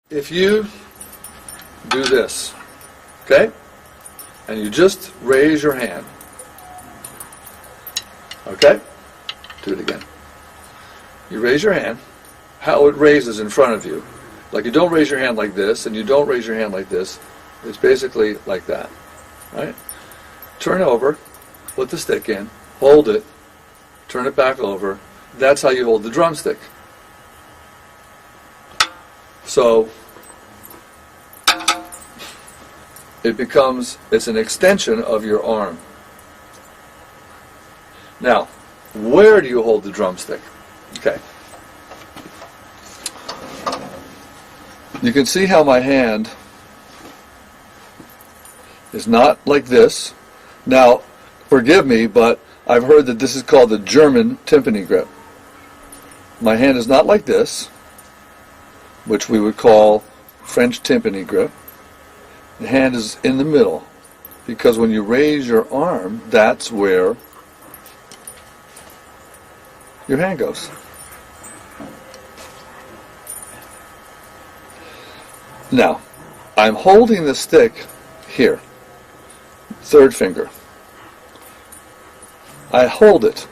If you do this, okay, and you just raise your hand, okay, do it again. You raise your hand, how it raises in front of you. Like you don't raise your hand like this, and you don't raise your hand like this. It's basically like that, right? Turn over, put the stick in, hold it, turn it back over. That's how you hold the drumstick. So it's an extension of your arm. Now, where do you hold the drumstick? Okay. You can see how my hand is not like this. Now, forgive me, but I've heard that this is called the German timpani grip. My hand is not like this, which we would call French timpani grip. The hand is in the middle, because when you raise your arm, that's where your hand goes. Now, I'm holding the stick here, third finger. I hold it,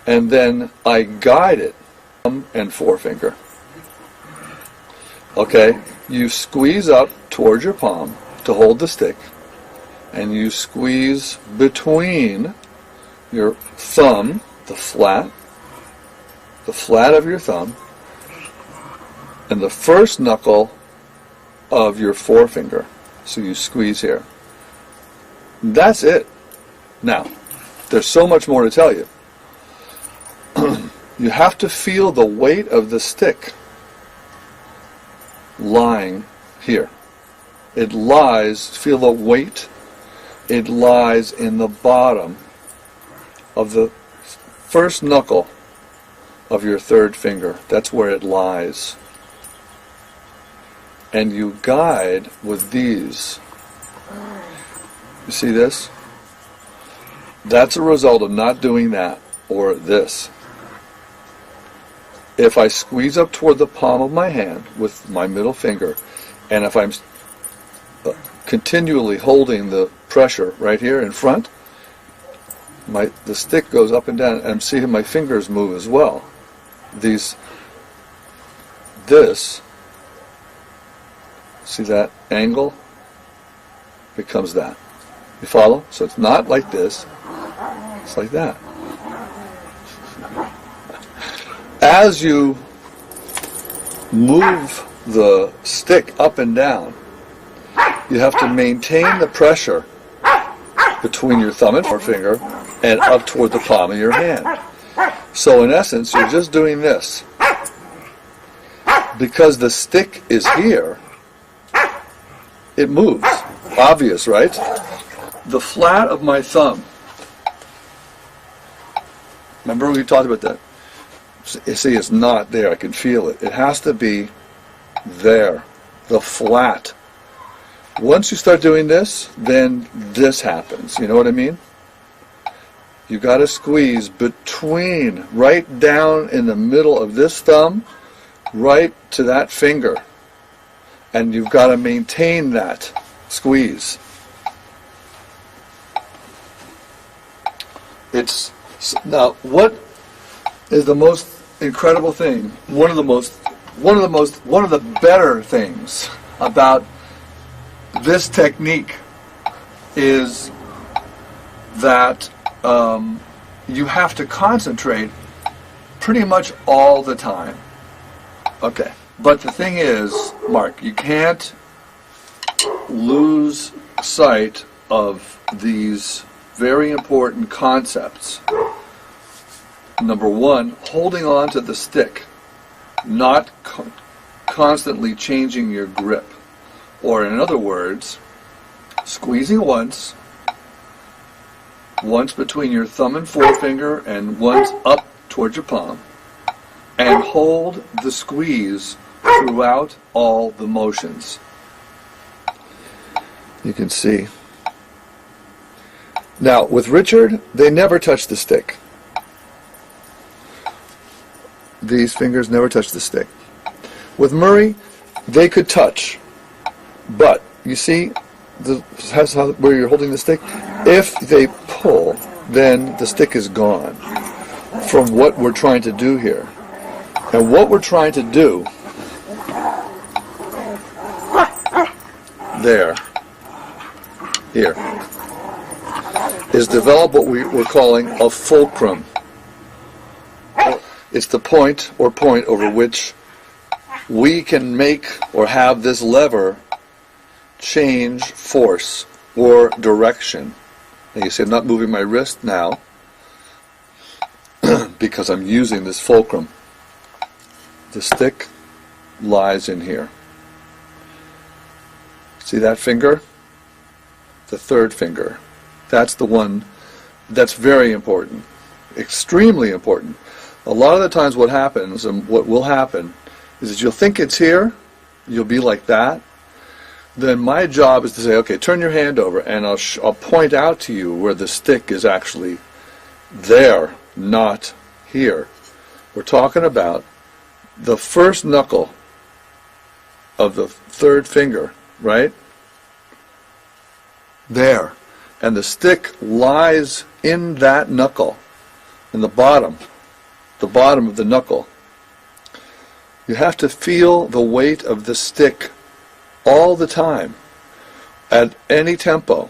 and then I guide it, thumb and forefinger. Okay, you squeeze up towards your palm to hold the stick, and you squeeze between your thumb, the flat of your thumb, and the first knuckle of your forefinger. So you squeeze here. That's it. Now, there's so much more to tell you. You have to feel the weight of the stick lying here. It lies, feel the weight, it lies in the bottom of the first knuckle of your third finger. That's where it lies. And you guide with these. You see this? That's a result of not doing that or this. If I squeeze up toward the palm of my hand with my middle finger, and if I'm continually holding the pressure right here in front, the stick goes up and down, and I'm seeing my fingers move as well. This, see that angle? Becomes that. You follow? So it's not like this, it's like that. As you move the stick up and down, you have to maintain the pressure between your thumb and forefinger and up toward the palm of your hand. So in essence, you're just doing this. Because the stick is here, it moves. Obvious, right? The flat of my thumb. Remember we talked about that? See, it's not there. I can feel it. It has to be there. The flat. Once you start doing this, then this happens. You know what I mean? You got to squeeze between, right down in the middle of this thumb, right to that finger. And you've got to maintain that squeeze. Now, what is the most incredible thing? One of the better things about this technique is that you have to concentrate pretty much all the time. Okay, but the thing is, Mark, you can't lose sight of these very important concepts. Number one, holding on to the stick, not constantly changing your grip. Or in other words, squeezing once between your thumb and forefinger and once up towards your palm, and hold the squeeze throughout all the motions. You can see. Now, with Richard, they never touch the stick. these fingers never touch the stick. With Murray, they could touch, but you see where you're holding the stick? If they pull, then the stick is gone from what we're trying to do here. And what we're trying to do here, is develop what we're calling a fulcrum. It's the point over which we can make or have this lever change force or direction. And you see I'm not moving my wrist now because I'm using this fulcrum. The stick lies in here. See that finger? The third finger. That's the one that's very important. Extremely important. A lot of the times what happens, and what will happen, is that you'll think it's here, you'll be like that. Then my job is to say, okay, turn your hand over, and I'll point out to you where the stick is actually there, not here. We're talking about the first knuckle of the third finger, right? There. And the stick lies in that knuckle, in the bottom of the knuckle. You have to feel the weight of the stick all the time, at any tempo.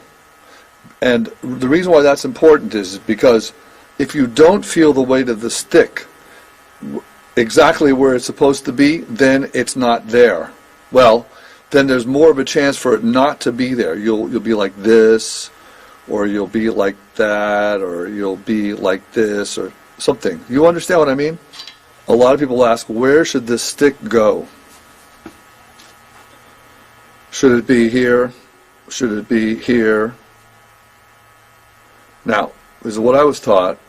And the reason why that's important is because if you don't feel the weight of the stick exactly where it's supposed to be, then it's not there. Well, then there's more of a chance for it not to be there. You'll be like this, or you'll be like that, or you'll be like this, or something. You understand what I mean? A lot of people ask, where should this stick go? Should it be here? Should it be here? Now, this is what I was taught.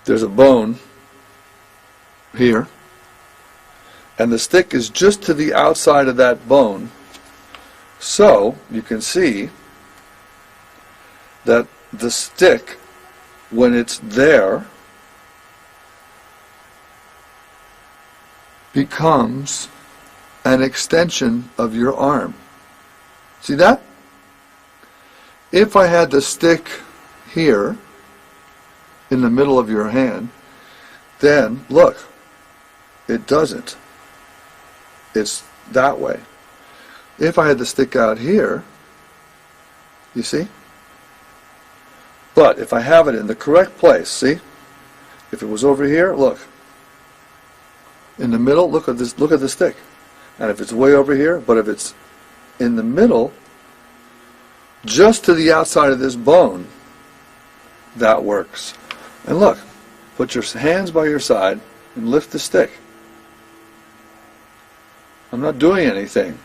There's a bone here, and the stick is just to the outside of that bone. So, you can see that the stick, when it's there, becomes an extension of your arm. See that? If I had the stick here in the middle of your hand, then look, it doesn't. It's that way. If I had the stick out here, you see? But if I have it in the correct place, see? If it was over here, look. In the middle, look at this, look at the stick. And if it's way over here, but if it's in the middle, just to the outside of this bone, that works. And look, put your hands by your side and lift the stick. I'm not doing anything.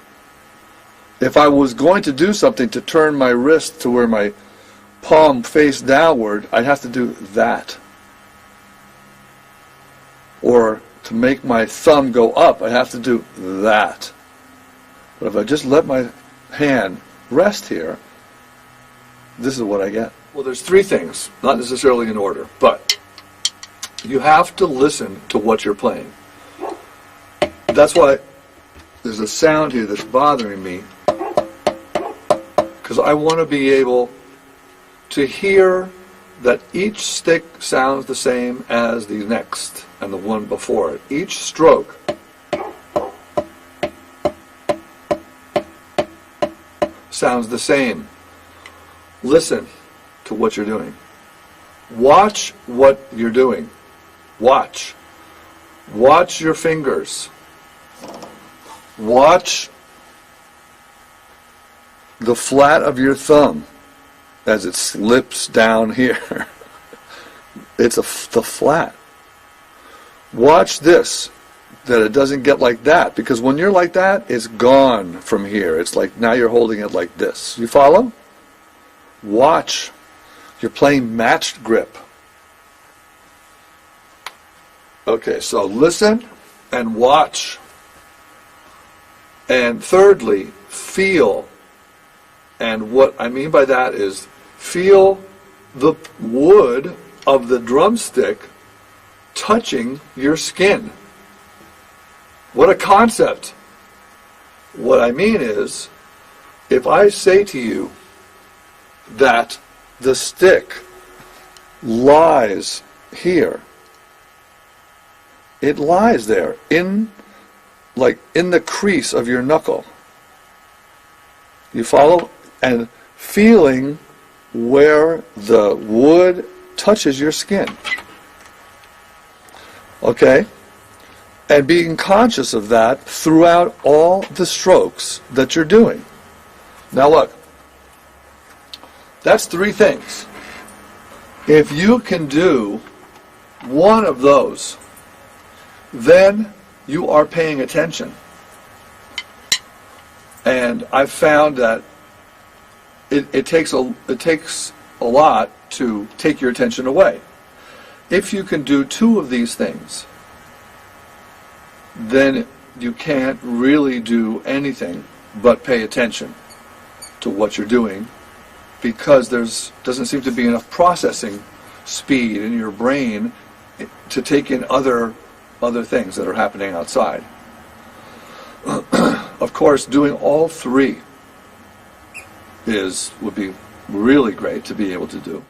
If I was going to do something to turn my wrist to where my palm face downward, I'd have to do that. Or to make my thumb go up, I have to do that. But if I just let my hand rest here, this is what I get. Well, there's three things, not necessarily in order, but you have to listen to what you're playing. That's why there's a sound here that's bothering me, because I want to be able to hear that each stick sounds the same as the next and the one before it. Each stroke sounds the same. Listen to what you're doing. Watch what you're doing. Watch. Watch your fingers. Watch the flat of your thumb as it slips down here. It's the flat. Watch this, that it doesn't get like that, because when you're like that, it's gone from here. It's like now you're holding it like this. You follow? Watch. You're playing matched grip. Okay, so listen and watch. And thirdly, feel. And what I mean by that is feel the wood of the drumstick touching your skin. What a concept. What I mean is, if I say to you that the stick lies here, it lies there in the crease of your knuckle. You follow? And feeling where the wood touches your skin. Okay? And being conscious of that throughout all the strokes that you're doing. Now look, that's 3 things. If you can do one of those, then you are paying attention. And I've found that it takes a lot to take your attention away. If you can do 2 of these things, then you can't really do anything but pay attention to what you're doing, because doesn't seem to be enough processing speed in your brain to take in other things that are happening outside. Of course, doing all 3 would be really great to be able to do.